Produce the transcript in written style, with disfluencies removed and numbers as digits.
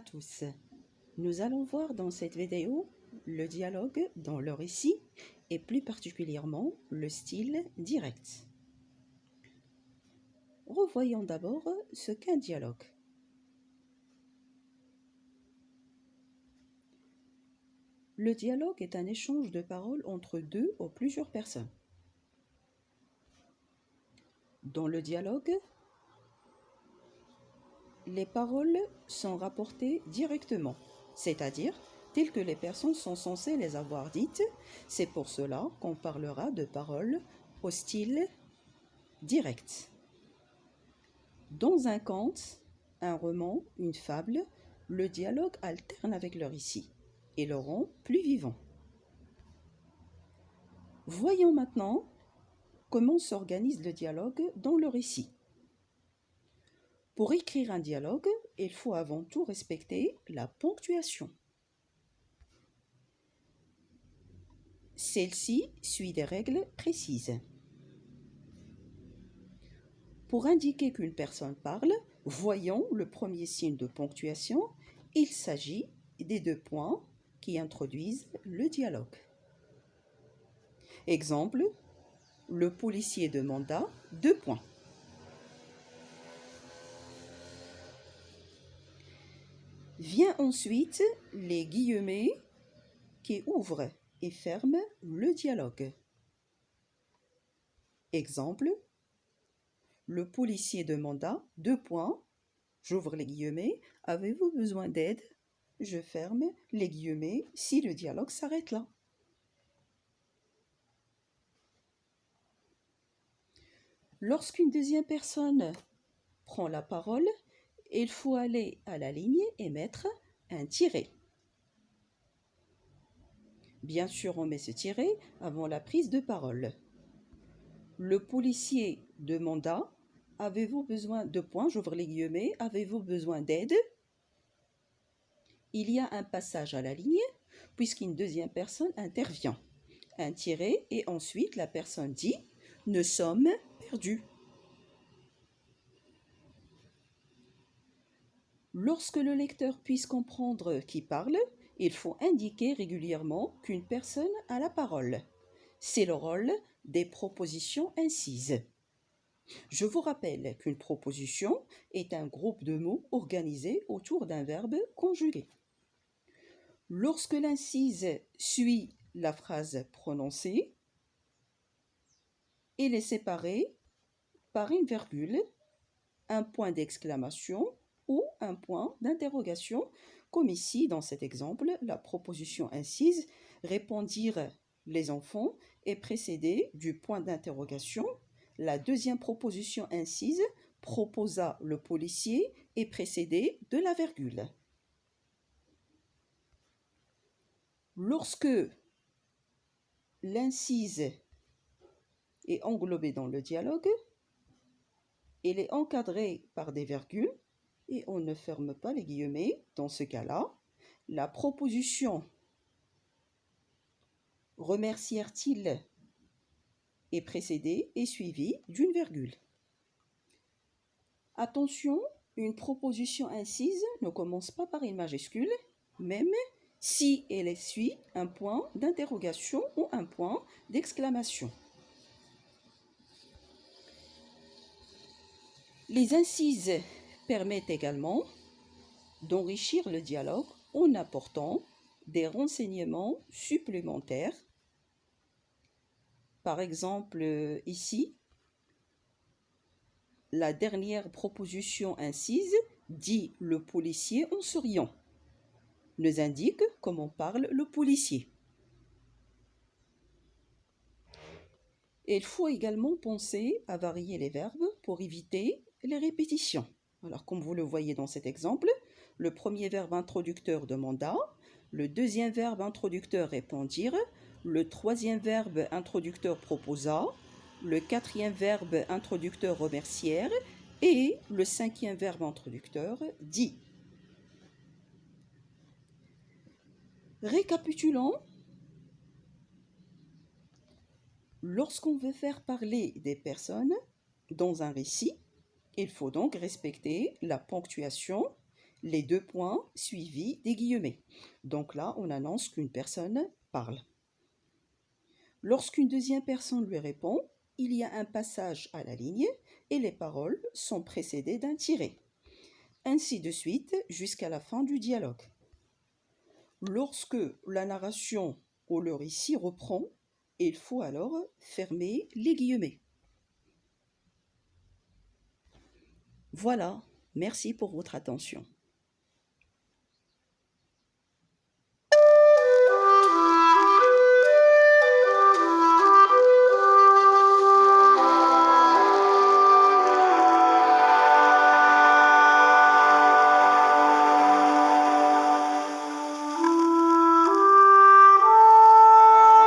tous. Nous allons voir dans cette vidéo le dialogue dans le récit et plus particulièrement le style direct. Revoyons d'abord ce qu'est un dialogue. Le dialogue est un échange de paroles entre deux ou plusieurs personnes. Dans le dialogue, les paroles sont rapportées directement, c'est-à-dire telles que les personnes sont censées les avoir dites. C'est pour cela qu'on parlera de paroles au style direct. Dans un conte, un roman, une fable, le dialogue alterne avec le récit et le rend plus vivant. Voyons maintenant comment s'organise le dialogue dans le récit. Pour écrire un dialogue, il faut avant tout respecter la ponctuation. Celle-ci suit des règles précises. Pour indiquer qu'une personne parle, voyons le premier signe de ponctuation. Il s'agit des deux points qui introduisent le dialogue. Exemple, le policier demanda 2 points. Vient ensuite les guillemets qui ouvrent et ferment le dialogue. Exemple, le policier demanda 2 points. J'ouvre les guillemets. Avez-vous besoin d'aide? Je ferme les guillemets si le dialogue s'arrête là. Lorsqu'une deuxième personne prend la parole, il faut aller à la ligne et mettre un tiret. Bien sûr, on met ce tiret avant la prise de parole. Le policier demanda « Avez-vous besoin de points ?» J'ouvre les guillemets. « Avez-vous besoin d'aide ?» Il y a un passage à la ligne puisqu'une deuxième personne intervient. Un tiret et ensuite la personne dit « Nous sommes perdus ». Lorsque le lecteur puisse comprendre qui parle, il faut indiquer régulièrement qu'une personne a la parole. C'est le rôle des propositions incises. Je vous rappelle qu'une proposition est un groupe de mots organisés autour d'un verbe conjugué. Lorsque l'incise suit la phrase prononcée, elle est séparée par une virgule, un point d'exclamation ou un point d'interrogation, comme ici dans cet exemple, la proposition incise « répondirent les enfants » est précédée du point d'interrogation. La deuxième proposition incise « proposa le policier » est précédée de la virgule. Lorsque l'incise est englobée dans le dialogue, elle est encadrée par des virgules et on ne ferme pas les guillemets. Dans ce cas-là, la proposition « remercièrent-ils » est précédée et suivie d'une virgule. Attention, une proposition incise ne commence pas par une majuscule, même si elle suit un point d'interrogation ou un point d'exclamation. Les incises permettent également d'enrichir le dialogue en apportant des renseignements supplémentaires. Par exemple, ici, la dernière proposition incise dit le policier en souriant nous indique comment parle le policier. Il faut également penser à varier les verbes pour éviter les répétitions. Alors, comme vous le voyez dans cet exemple, le premier verbe introducteur demanda, le deuxième verbe introducteur répondirent, le troisième verbe introducteur proposa, le quatrième verbe introducteur remercièrent et le cinquième verbe introducteur dit. Récapitulons. Lorsqu'on veut faire parler des personnes dans un récit, il faut donc respecter la ponctuation, les deux points suivis des guillemets. Donc là, on annonce qu'une personne parle. Lorsqu'une deuxième personne lui répond, il y a un passage à la ligne et les paroles sont précédées d'un tiret. Ainsi de suite jusqu'à la fin du dialogue. Lorsque la narration ou le récit reprend, il faut alors fermer les guillemets. Voilà, merci pour votre attention.